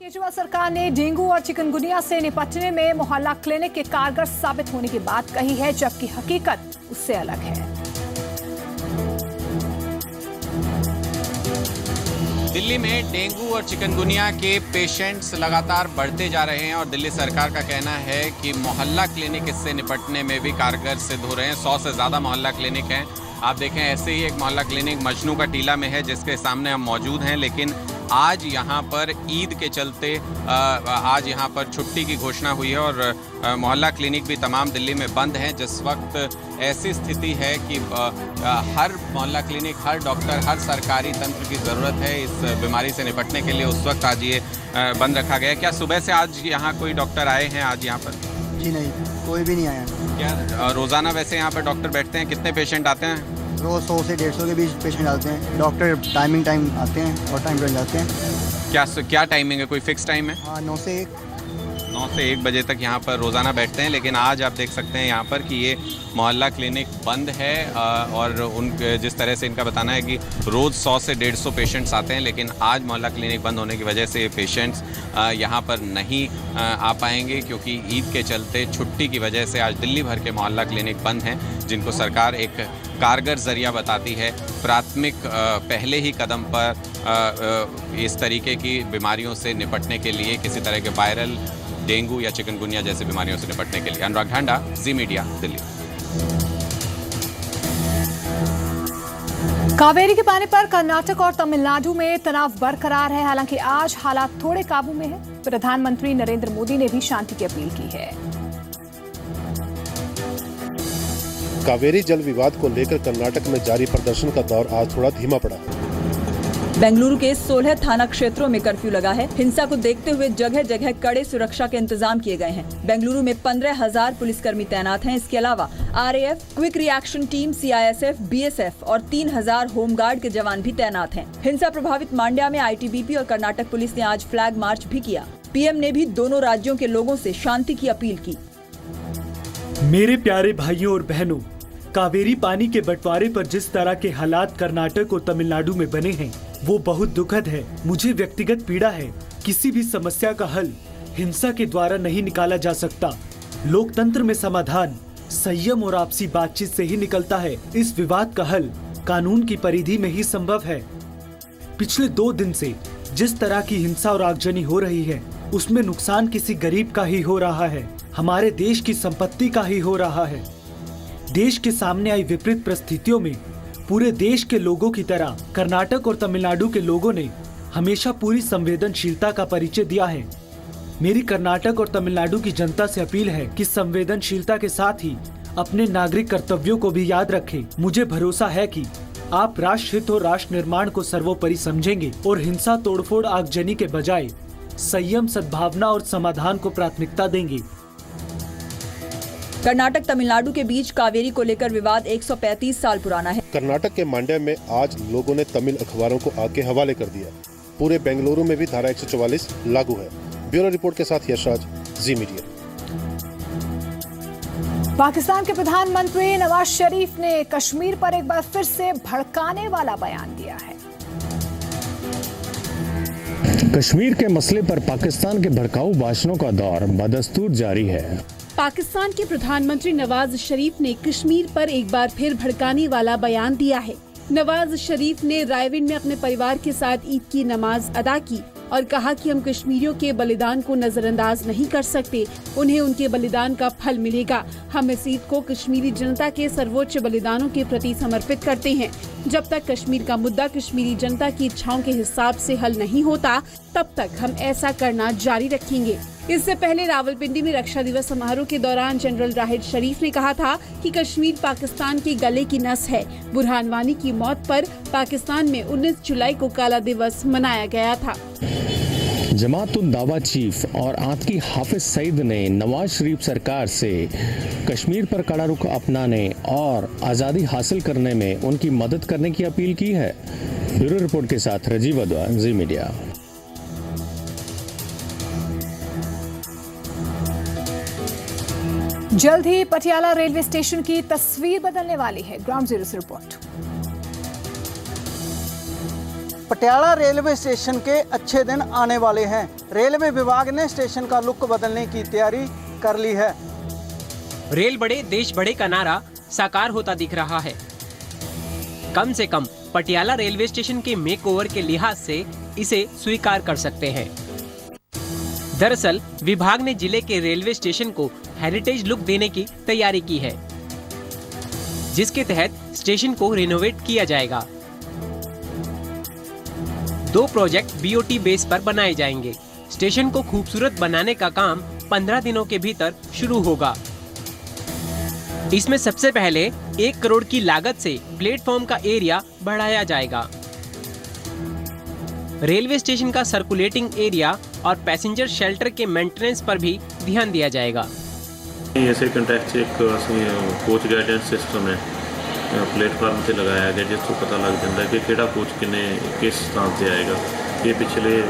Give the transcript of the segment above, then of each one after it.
केजरीवाल सरकार ने डेंगू और चिकनगुनिया से निपटने में मोहल्ला क्लिनिक के कारगर साबित होने की बात कही है, जबकि हकीकत उससे अलग है। दिल्ली में डेंगू और चिकनगुनिया के पेशेंट्स लगातार बढ़ते जा रहे हैं और दिल्ली सरकार का कहना है कि मोहल्ला क्लिनिक इससे निपटने में भी कारगर सिद्ध हो रहे हैं। 100 से ज़्यादा मोहल्ला क्लिनिक हैं। आप देखें, ऐसे ही एक मोहल्ला क्लिनिक मजनू का टीला में है जिसके सामने हम मौजूद हैं, लेकिन आज यहाँ पर ईद के चलते आज यहाँ पर छुट्टी की घोषणा हुई है और मोहल्ला क्लिनिक भी तमाम दिल्ली में बंद हैं। जिस वक्त ऐसी स्थिति है कि हर मोहल्ला क्लिनिक, हर डॉक्टर, हर सरकारी तंत्र की ज़रूरत है इस बीमारी से निपटने के लिए, उस वक्त आज ये बंद रखा गया है। क्या सुबह से आज यहाँ कोई डॉक्टर आए हैं आज यहाँ पर? जी नहीं, कोई भी नहीं आया। क्या रोज़ाना वैसे यहाँ पर डॉक्टर बैठते हैं? कितने पेशेंट आते हैं? रोज़ 100 से 150 के बीच पेशेंट आते हैं। डॉक्टर टाइम आते हैं और टाइम पर जाते हैं। क्या टाइमिंग है? कोई फिक्स टाइम है? हाँ, 9 से 1 बजे तक यहाँ पर रोज़ाना बैठते हैं। लेकिन आज आप देख सकते हैं यहाँ पर कि ये मोहल्ला क्लिनिक बंद है और जिस तरह से इनका बताना है कि रोज़ 100 से 150 पेशेंट्स आते हैं, लेकिन आज मोहल्ला क्लिनिक बंद होने की वजह से ये पेशेंट्स यहाँ पर नहीं आ पाएंगे, क्योंकि ईद के चलते छुट्टी की वजह से आज दिल्ली भर के मोहल्ला क्लिनिक बंद हैं, जिनको सरकार एक कारगर ज़रिया बताती है प्राथमिक पहले ही कदम पर इस तरीके की बीमारियों से निपटने के लिए, किसी तरह के वायरल डेंगू या चिकनगुनिया जैसी बीमारियों से निपटने के लिए। अनुराग ढांडा, जी मीडिया, दिल्ली। कावेरी के पानी पर कर्नाटक और तमिलनाडु में तनाव बरकरार है। हालांकि आज हालात थोड़े काबू में है। प्रधानमंत्री नरेंद्र मोदी ने भी शांति की अपील की है। कावेरी जल विवाद को लेकर कर्नाटक में जारी प्रदर्शन का दौर आज थोड़ा धीमा पड़ा। बेंगलुरु के 16 थाना क्षेत्रों में कर्फ्यू लगा है। हिंसा को देखते हुए जगह जगह कड़े सुरक्षा के इंतजाम किए गए हैं। बेंगलुरु में 15,000 पुलिसकर्मी तैनात हैं। इसके अलावा RAF, quick reaction team, CISF, BSF और 3,000 होमगार्ड के जवान भी तैनात हैं। हिंसा प्रभावित मांड्या में ITBP और कर्नाटक पुलिस ने आज फ्लैग मार्च भी किया। PM ने भी दोनों राज्यों के लोगों से शांति की अपील की। मेरे प्यारे भाइयों और बहनों, कावेरी पानी के बंटवारे पर जिस तरह के हालात कर्नाटक और तमिलनाडु में बने हैं, वो बहुत दुखद है। मुझे व्यक्तिगत पीड़ा है। किसी भी समस्या का हल हिंसा के द्वारा नहीं निकाला जा सकता। लोकतंत्र में समाधान संयम और आपसी बातचीत से ही निकलता है। इस विवाद का हल कानून की परिधि में ही संभव है। पिछले 2 दिन से जिस तरह की हिंसा और आगजनी हो रही है, उसमें नुकसान किसी गरीब का ही हो रहा है, हमारे देश की संपत्ति का ही हो रहा है। देश के सामने आई विपरीत परिस्थितियों में पूरे देश के लोगों की तरह कर्नाटक और तमिलनाडु के लोगों ने हमेशा पूरी संवेदनशीलता का परिचय दिया है। मेरी कर्नाटक और तमिलनाडु की जनता से अपील है कि संवेदनशीलता के साथ ही अपने नागरिक कर्तव्यों को भी याद रखें। मुझे भरोसा है कि आप राष्ट्र हित और राष्ट्र निर्माण को सर्वोपरि समझेंगे और हिंसा, तोड़फोड़, आगजनी के बजाय संयम, सद्भावना और समाधान को प्राथमिकता देंगे। कर्नाटक तमिलनाडु के बीच कावेरी को लेकर विवाद 135 साल पुराना है। कर्नाटक के मांड्या में आज लोगों ने तमिल अखबारों को आग के हवाले कर दिया। पूरे बेंगलुरु में भी धारा 144 लागू है। ब्यूरो रिपोर्ट के साथ यशराज, जी मीडिया। पाकिस्तान के प्रधानमंत्री नवाज शरीफ ने कश्मीर पर एक बार फिर से भड़काने वाला बयान दिया है। कश्मीर के मसले पर पाकिस्तान के भड़काऊ भाषणों का दौर बदस्तूर जारी है। पाकिस्तान के प्रधानमंत्री नवाज शरीफ ने कश्मीर पर एक बार फिर भड़काने वाला बयान दिया है। नवाज शरीफ ने रायविंड में अपने परिवार के साथ ईद की नमाज अदा की और कहा कि हम कश्मीरियों के बलिदान को नजरअंदाज नहीं कर सकते। उन्हें उनके बलिदान का फल मिलेगा। हम इस ईद को कश्मीरी जनता के सर्वोच्च बलिदानों के प्रति समर्पित करते हैं। जब तक कश्मीर का मुद्दा कश्मीरी जनता की इच्छाओं के हिसाब से हल नहीं होता, तब तक हम ऐसा करना जारी रखेंगे। इससे पहले रावलपिंडी में रक्षा दिवस समारोह के दौरान जनरल राहिद शरीफ ने कहा था कि कश्मीर पाकिस्तान के गले की नस है। बुरहान वानी की मौत पर पाकिस्तान में 19 जुलाई को काला दिवस मनाया गया था। जमात-उद दावा चीफ और आतकी हाफिज सईद ने नवाज शरीफ सरकार से कश्मीर पर कड़ा रुख अपनाने और आज़ादी हासिल करने में उनकी मदद करने की अपील की है। ब्यूरो रिपोर्ट के साथ राजीव अद्वा, जी मीडिया। जल्द ही पटियाला रेलवे स्टेशन की तस्वीर बदलने वाली है। ग्राउंड जीरो से रिपोर्ट। पटियाला रेलवे स्टेशन के अच्छे दिन आने वाले हैं। रेलवे विभाग ने स्टेशन का लुक बदलने की तैयारी कर ली है। रेल बढ़े देश बढ़े का नारा साकार होता दिख रहा है। कम से कम पटियाला रेलवे स्टेशन के मेकओवर के लिहाज से इसे स्वीकार कर सकते हैं। दरअसल विभाग ने जिले के रेलवे स्टेशन को हेरिटेज लुक देने की तैयारी की है, जिसके तहत स्टेशन को रिनोवेट किया जाएगा। 2 प्रोजेक्ट बीओटी बेस पर बनाए जाएंगे। स्टेशन को खूबसूरत बनाने का काम 15 दिनों के भीतर शुरू होगा। इसमें सबसे पहले 1 करोड़ की लागत से प्लेटफॉर्म का एरिया बढ़ाया जाएगा। रेलवे स्टेशन का सर्कुलेटिंग एरिया और पैसेंजर शेल्टर के मेंटेनेंस पर भी ध्यान दिया जाएगा। ਇਸੇ ਕੰਟੈਕਟ 'ਚ ਇੱਕ ਅਸੀਂ ਕੋਚ ਗਾਈਡੈਂਸ ਸਿਸਟਮ ਹੈ ਪਲੇਟਫਾਰਮ ਤੇ ਲਗਾਇਆ ਗਿਆ, ਜਿਸ ਤੋਂ ਪਤਾ ਲੱਗ ਜਾਂਦਾ ਕਿ ਕਿਹੜਾ ਕੋਚ ਕਿਸ ਸਥਾਨ ਤੇ ਆਏਗਾ। ਇਹ ਪਿਛਲੇ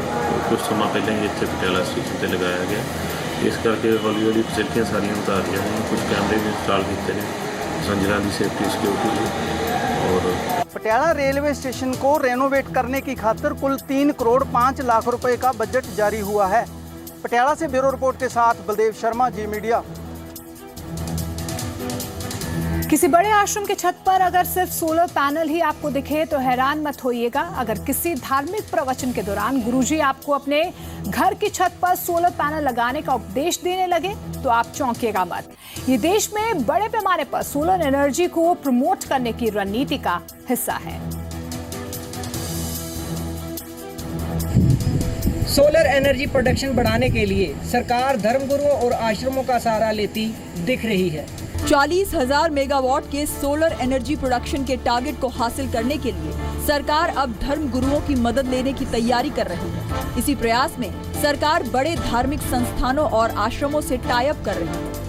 ਕੁਝ ਸਮਾਂ ਪਹਿਲਾਂ ਹੀ ਇੱਥੇ ਪਟਿਆਲਾ ਸਟੇਸ਼ਨ ਤੇ ਲਗਾਇਆ ਗਿਆ। ਇਸ ਕਰਕੇ ਹੌਲੀ ਹੌਲੀ ਫੈਸਿਲਿਟੀਆਂ ਸਾਰੀਆਂ ਉਤਾਰ ਰਹੀਆਂ ਨੇ। ਕੁਝ ਕੈਮਰੇ ਵੀ ਇੰਸਟਾਲ ਕੀਤੇ ਨੇ ਪੈसेंजਰਾਂ ਦੀ ਸੇਫਟੀ ਸਿਕਿਉਰਿਟੀ ਲਈ। और पटियाला रेलवे स्टेशन को रेनोवेट करने की खातिर कुल 3 करोड़ 5 लाख रुपए का बजट जारी हुआ है। पटियाला से ब्यूरो रिपोर्ट के साथ बलदेव शर्मा, जी मीडिया। किसी बड़े आश्रम के छत पर अगर सिर्फ सोलर पैनल ही आपको दिखे तो हैरान मत होइएगा। अगर किसी धार्मिक प्रवचन के दौरान गुरुजी आपको अपने घर की छत पर सोलर पैनल लगाने का उपदेश देने लगे तो आप चौंकिएगा मत। ये देश में बड़े पैमाने पर सोलर एनर्जी को प्रमोट करने की रणनीति का हिस्सा है। सोलर एनर्जी प्रोडक्शन बढ़ाने के लिए सरकार धर्मगुरुओं और आश्रमों का सहारा लेती दिख रही है। 40,000 मेगावाट के सोलर एनर्जी प्रोडक्शन के टारगेट को हासिल करने के लिए सरकार अब धर्म गुरुओं की मदद लेने की तैयारी कर रही है। इसी प्रयास में सरकार बड़े धार्मिक संस्थानों और आश्रमों से टाई अप कर रही है।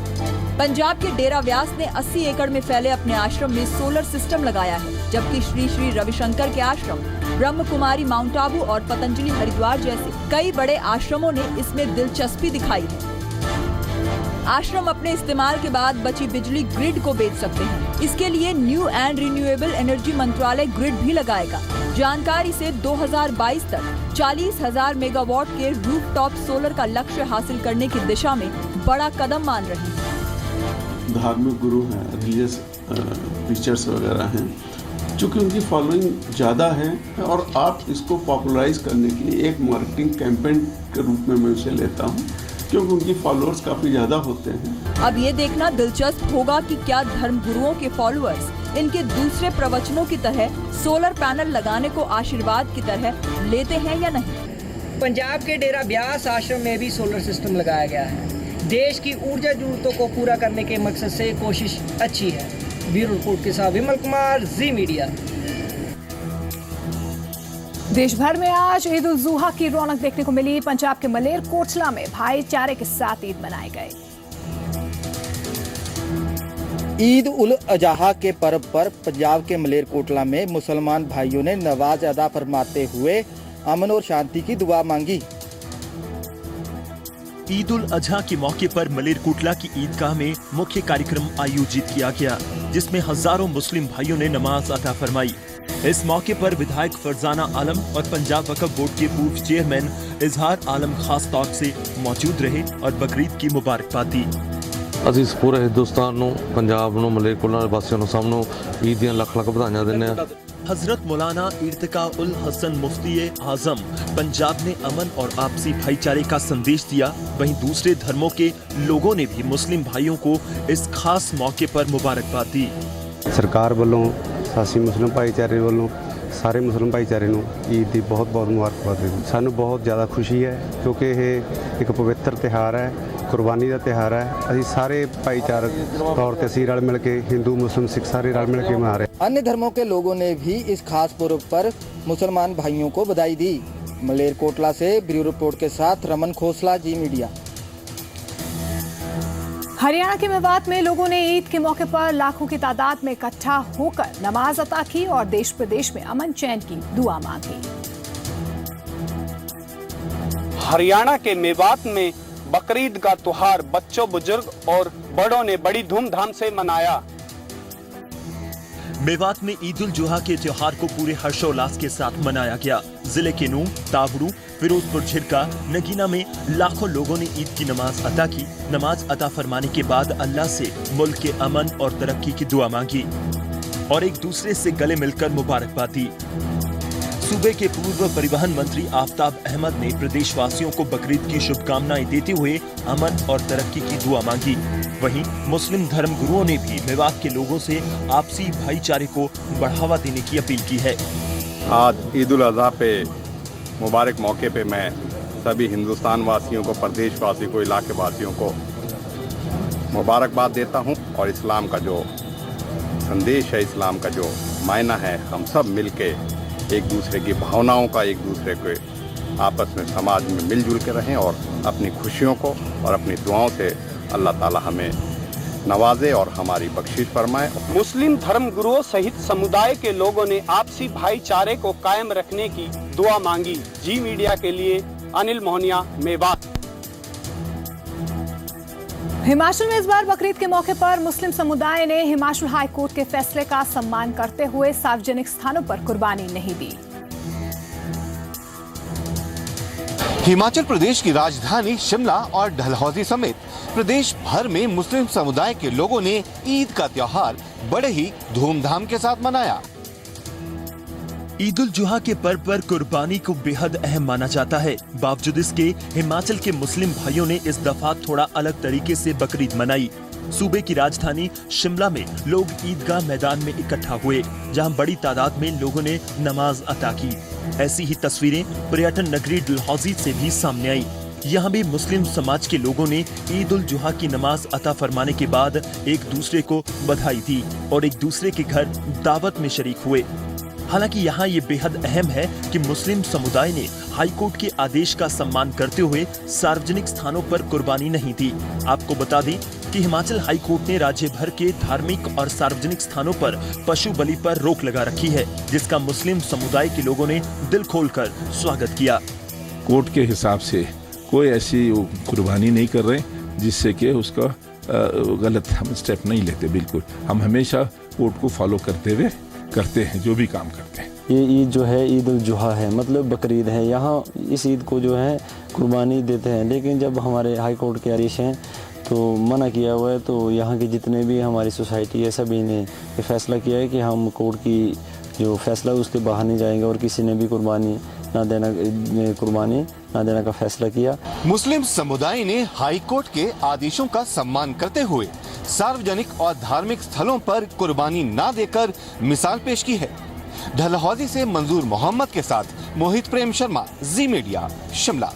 पंजाब के डेरा व्यास ने 80 एकड़ में फैले अपने आश्रम में सोलर सिस्टम लगाया है, जबकि श्री श्री रविशंकर के आश्रम, ब्रह्म कुमारी माउंट आबू और पतंजलि हरिद्वार जैसे कई बड़े आश्रमों ने इसमें दिलचस्पी दिखाई है। आश्रम अपने इस्तेमाल के बाद बची बिजली ग्रिड को बेच सकते हैं। इसके लिए न्यू एंड रिन्यूएबल एनर्जी मंत्रालय ग्रिड भी लगाएगा। जानकारी से 2022 तक 40,000 मेगावाट के रूफटॉप सोलर का लक्ष्य हासिल करने की दिशा में बड़ा कदम मान रहे हैं। धार्मिक गुरु हैं, रिलीजियस टीचर्स वगैरह हैं, चूँकि उनकी फॉलोइंग ज़्यादा है और आप इसको पॉपुलराइज करने के लिए एक मार्केटिंग कैंपेन के रूप में मैं उसे लेता हूँ, क्योंकि उनकी फॉलोअर्स काफी ज्यादा होते हैं। अब ये देखना दिलचस्प होगा कि क्या धर्म गुरुओं के फॉलोअर्स इनके दूसरे प्रवचनों की तरह सोलर पैनल लगाने को आशीर्वाद की तरह लेते हैं या नहीं। पंजाब के डेरा ब्यास आश्रम में भी सोलर सिस्टम लगाया गया है। देश की ऊर्जा जरूरतों को पूरा करने के मकसद से कोशिश अच्छी है। ब्यूरो रिपोर्ट के साथ विमल कुमार, जी मीडिया। देश भर में आज ईद उल जुहा की रौनक देखने को मिली। पंजाब के मलेर कोटला में भाईचारे के साथ ईद मनाए गए। ईद उल अजहा के पर्व पर पंजाब के मलेर कोटला में मुसलमान भाइयों ने नमाज अदा फरमाते हुए अमन और शांति की दुआ मांगी। ईद उल अजहा के मौके पर मलेरकोटला की ईदगाह में मुख्य कार्यक्रम आयोजित किया गया, जिसमें हजारों मुस्लिम भाइयों ने नमाज अदा फरमाई। इस मौके पर विधायक फरजाना आलम और पंजाब वक्फ बोर्ड के पूर्व चेयरमैन इजहार आलम खास तौर से मौजूद रहे और बकरीद की मुबारकबाद दी। ਅਸੀਂ ਪੂਰੇ ਹਿੰਦੁਸਤਾਨ ਨੂੰ, ਪੰਜਾਬ ਨੂੰ, ਮਲੇਰਕੋਟਲਾ ਦੇ ਵਾਸੀਆਂ ਨੂੰ, ਸਭ ਨੂੰ ਈਦ ਦੀਆਂ ਲੱਖ ਲੱਖ ਵਧਾਈਆਂ ਦਿੰਦੇ ਹਾਂ। हजरत मौलाना इर्तिका उल हसन मुफ्ती आजम पंजाब ने अमन और आपसी भाईचारे का संदेश दिया। वहीं दूसरे धर्मों के लोगों ने भी मुस्लिम भाइयों को इस खास मौके पर मुबारकबाद दी। सरकार वालों, सासी मुस्लिम भाईचारे वालों सारे मुस्लिम भाईचारे ਨੂੰ ईद ਦੀ बहुत बहुत मुबारकबाद दी। ਸਾਨੂੰ बहुत ज़्यादा खुशी है क्योंकि ਇਹ एक पवित्र त्यौहार है, कुर्बानी का त्यौहार है। ਅਸੀਂ ਸਾਰੇ भाईचारक तौर ਤੇ ਅਸੀਂ रल मिल के हिंदू मुस्लिम सिख सारे रल मिल के मना रहे। अन्य धर्मों के लोगों ने भी इस खास पर्व पर मुसलमान भाइयों को बधाई दी। मलेरकोटला से ब्यूरो रिपोर्ट के साथ रमन खोसला, जी मीडिया। हरियाणा के मेवात में लोगों ने ईद के मौके पर लाखों की तादाद में इकट्ठा होकर नमाज अता की और देश प्रदेश में अमन चैन की दुआ मांगी। हरियाणा के मेवात में बकरीद का त्योहार बच्चों, बुजुर्ग और बड़ों ने बड़ी धूमधाम से मनाया। मेवात में ईद उल जुहा के त्योहार को पूरे हर्षोल्लास के साथ मनाया गया। जिले के नूह, ताबड़ू, फिरोजपुर झिरका, नगीना में लाखों लोगों ने ईद की नमाज अदा की। नमाज अदा फरमाने के बाद अल्लाह से मुल्क के अमन और तरक्की की दुआ मांगी और एक दूसरे से गले मिलकर मुबारकबाद दी। सूबे के पूर्व परिवहन मंत्री आफताब अहमद ने प्रदेशवासियों को बकरीद की शुभकामनाएं देते हुए अमन और तरक्की की दुआ मांगी। वहीं मुस्लिम धर्म गुरुओं ने भी मेवात के लोगों से आपसी भाईचारे को बढ़ावा देने की अपील की है। आज ईद उल अज़हा पे मुबारक मौके पे मैं सभी हिंदुस्तान वासियों को, प्रदेश वासियों को, इलाके वासियों को मुबारकबाद देता हूं और इस्लाम का जो संदेश है, इस्लाम का जो मायना है, हम सब मिलके एक दूसरे की भावनाओं का, एक दूसरे के आपस में समाज में मिलजुल के रहें और अपनी खुशियों को और अपनी दुआओं से अल्लाह ताला हमें नवाजे और हमारी बख्शिश फरमाए। मुस्लिम धर्म गुरुओं सहित समुदाय के लोगों ने आपसी भाईचारे को कायम रखने की दुआ मांगी। जी मीडिया के लिए अनिल मोहनिया, मेवात। हिमाचल में इस बार बकरीद के मौके पर मुस्लिम समुदाय ने हिमाचल हाई कोर्ट के फैसले का सम्मान करते हुए सार्वजनिक स्थानों पर कुर्बानी नहीं दी। हिमाचल प्रदेश की राजधानी शिमला और डलहौजी समेत प्रदेश भर में मुस्लिम समुदाय के लोगों ने ईद का त्योहार बड़े ही धूमधाम के साथ मनाया। ईद उल जुहा के पर्व पर कुर्बानी को बेहद अहम माना जाता है। बावजूद इसके हिमाचल के मुस्लिम भाइयों ने इस दफा थोड़ा अलग तरीके से बकरीद मनाई। सूबे की राजधानी शिमला में लोग ईदगाह मैदान में इकट्ठा हुए, जहां बड़ी तादाद में लोगों ने नमाज अता की। ऐसी ही तस्वीरें पर्यटन नगरी डलहौजी से भी सामने आई। यहाँ भी मुस्लिम समाज के लोगों ने ईद उल जुहा की नमाज अता फरमाने के बाद एक दूसरे को बधाई दी और एक दूसरे के घर दावत में शरीक हुए। हालांकि यहाँ ये बेहद अहम है कि मुस्लिम समुदाय ने हाई कोर्ट के आदेश का सम्मान करते हुए सार्वजनिक स्थानों पर कुर्बानी नहीं दी। आपको बता दें कि हिमाचल हाई कोर्ट ने राज्य भर के धार्मिक और सार्वजनिक स्थानों पर पशु बलि पर रोक लगा रखी है, जिसका मुस्लिम समुदाय के लोगों ने दिल खोलकर स्वागत किया। कोर्ट के हिसाब से कोई ऐसी कुर्बानी नहीं कर रहे जिससे कि उसका गलत हम स्टेप नहीं लेते। बिल्कुल हम हमेशा कोर्ट को फॉलो करते हैं जो भी काम करते हैं। ये ईद जो है ईद उल जुहा है, मतलब बकरीद है। यहाँ इस ईद को जो है कुर्बानी देते हैं, लेकिन जब हमारे हाई कोर्ट के आदेश हैं तो मना किया हुआ है। तो यहाँ के जितने भी हमारी सोसाइटी है सभी ने ये फैसला किया है कि हम कोर्ट की जो फैसला है उसके बाहर नहीं जाएंगे और किसी ने भी कुर्बानी ना देने का फैसला किया। मुस्लिम समुदाय ने हाई कोर्ट के आदेशों का सम्मान करते हुए सार्वजनिक और धार्मिक स्थलों पर कुर्बानी ना देकर मिसाल पेश की है। डलहौजी से मंजूर मोहम्मद के साथ मोहित प्रेम शर्मा, जी मीडिया, शिमला।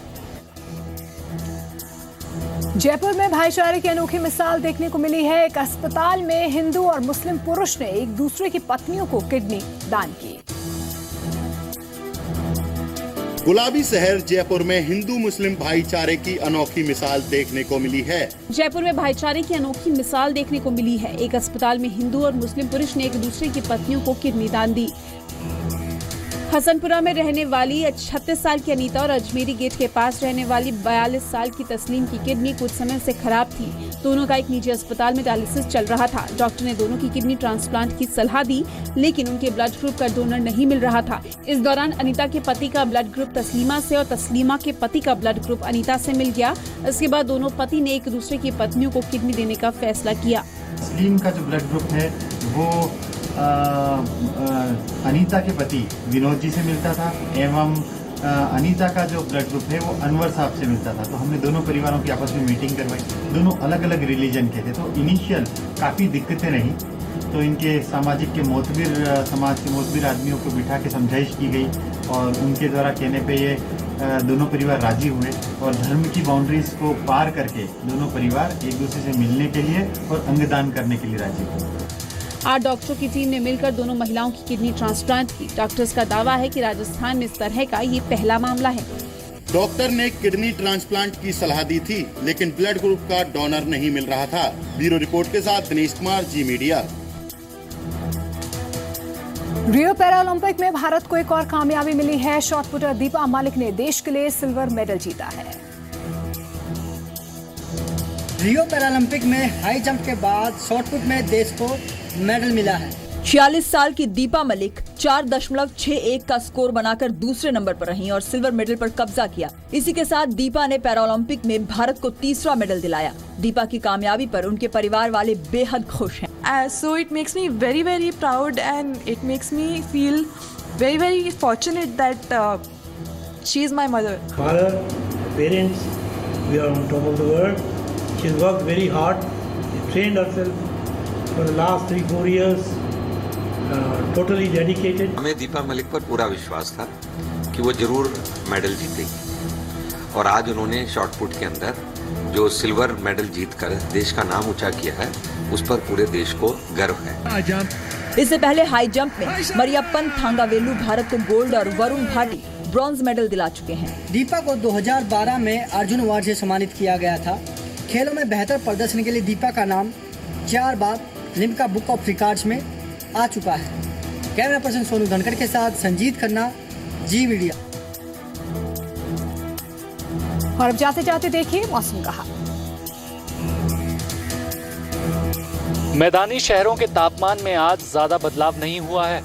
जयपुर में भाईचारे की अनोखी मिसाल देखने को मिली है। एक अस्पताल में हिंदू और मुस्लिम पुरुष ने एक दूसरे की पत्नियों को किडनी दान की। गुलाबी शहर जयपुर में हिंदू मुस्लिम भाईचारे की अनोखी मिसाल देखने को मिली है। जयपुर में भाईचारे की अनोखी मिसाल देखने को मिली है। एक अस्पताल में हिंदू और मुस्लिम पुरुष ने एक दूसरे की पत्नियों को किडनी दान दी। हसनपुरा में रहने वाली 36 साल की अनीता और अजमेरी गेट के पास रहने वाली 42 साल की तस्लीम की किडनी कुछ समय से खराब थी। दोनों का एक निजी अस्पताल में डायलिसिस चल रहा था। डॉक्टर ने दोनों की किडनी ट्रांसप्लांट की सलाह दी, लेकिन उनके ब्लड ग्रुप का डोनर नहीं मिल रहा था। इस दौरान अनीता के पति का ब्लड ग्रुप तस्लीमा से और तस्लीमा के पति का ब्लड ग्रुप अनीता से मिल गया। इसके बाद दोनों पति ने एक दूसरे की पत्नियों को किडनी देने का फैसला किया। तस्लीम का जो ब्लड ग्रुप है वो अनीता के पति विनोद जी से मिलता था एवं अनीता का जो ब्लड ग्रुप है वो अनवर साहब से मिलता था। तो हमने दोनों परिवारों की आपस में मीटिंग करवाई। दोनों अलग अलग रिलीजन के थे, तो इनिशियल काफ़ी दिक्कतें रहीं। तो इनके समाज के मोतबिर आदमियों को बिठा के समझाइश की गई और उनके द्वारा कहने पे ये दोनों परिवार राजी हुए और धर्म की बाउंड्रीज को पार करके दोनों परिवार एक दूसरे से मिलने के लिए और अंगदान करने के लिए राजी हुए। 8 डॉक्टरों की टीम ने मिलकर दोनों महिलाओं की किडनी ट्रांसप्लांट की। डॉक्टर्स का दावा है कि राजस्थान में इस तरह का ये पहला मामला है। डॉक्टर ने किडनी ट्रांसप्लांट की सलाह दी थी, लेकिन ब्लड ग्रुप का डोनर नहीं मिल रहा था। ब्यूरो रिपोर्ट के साथ दिनेश कुमार, जी मीडिया। रियो पैरालंपिक में भारत को एक और कामयाबी मिली है। शॉटपुटर दीपा मलिक ने देश के लिए सिल्वर मेडल जीता है। रियो पैरालंपिक में हाई जंप के बाद शॉटपुट में देश को मेडल मिला है। 46 साल की दीपा मलिक 4.61 का स्कोर बनाकर दूसरे नंबर पर रहीं और सिल्वर मेडल पर कब्जा किया। इसी के साथ दीपा ने पैरालंपिक में भारत को तीसरा मेडल दिलाया। दीपा की कामयाबी पर उनके परिवार वाले बेहद खुश हैं। So it makes me very, very proud and it makes me feel very, very fortunate that she is my mother. Father, parents, we are on top of the world. She's worked very hard. She trained herself for the last 3-4 years. Totally dedicated. हमें दीपा मलिक पर पूरा विश्वास था कि वो जरूर medal जीतेगी और आज उन्होंने शॉट पुट के अंदर जो सिल्वर मेडल जीतकर देश का नाम ऊंचा किया है उस पर पूरे देश को गर्व है। इससे पहले हाई जंप में मरियप्पन थांगावेलु भारत को गोल्ड और वरुण भाटी ब्रॉन्ज मेडल दिला चुके हैं। दीपा को 2012 में अर्जुन अवार्ड से सम्मानित किया गया था। खेलों में बेहतर प्रदर्शन के लिए दीपा का नाम 4 बार लिम्का बुक ऑफ रिकॉर्ड्स में आ चुका है। कैमरा पर्सन सोनू धनखड़ के साथ संजीत खन्ना, जी मीडिया। और अब जाते जाते देखिए मौसम का हाल। मैदानी शहरों के तापमान में आज ज्यादा बदलाव नहीं हुआ है।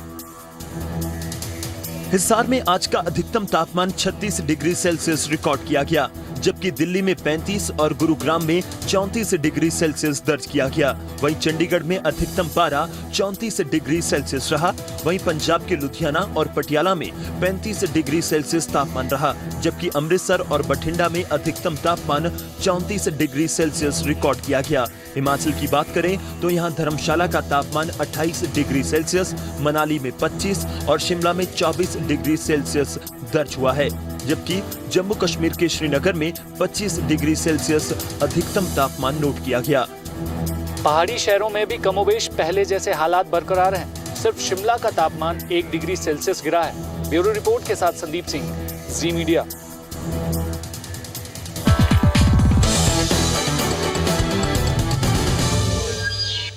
हिसार में आज का अधिकतम तापमान 36 डिग्री सेल्सियस रिकॉर्ड किया गया, जबकि दिल्ली में 35 और गुरुग्राम में 34 डिग्री सेल्सियस दर्ज किया गया। वहीं चंडीगढ़ में अधिकतम पारा 34 डिग्री सेल्सियस रहा। वहीं पंजाब के लुधियाना और पटियाला में 35 डिग्री सेल्सियस तापमान रहा, जबकि अमृतसर और बठिंडा में अधिकतम तापमान 34 डिग्री सेल्सियस रिकॉर्ड किया गया। हिमाचल की बात करें तो यहाँ धर्मशाला का तापमान 28 डिग्री सेल्सियस, मनाली में 25 और शिमला में 24 डिग्री सेल्सियस दर्ज हुआ है, जबकि जम्मू कश्मीर के श्रीनगर में 25 डिग्री सेल्सियस अधिकतम तापमान नोट किया गया। पहाड़ी शहरों में भी कमोबेश पहले जैसे हालात बरकरार हैं। सिर्फ शिमला का तापमान 1 डिग्री सेल्सियस गिरा है। ब्यूरो रिपोर्ट के साथ संदीप सिंह, जी मीडिया।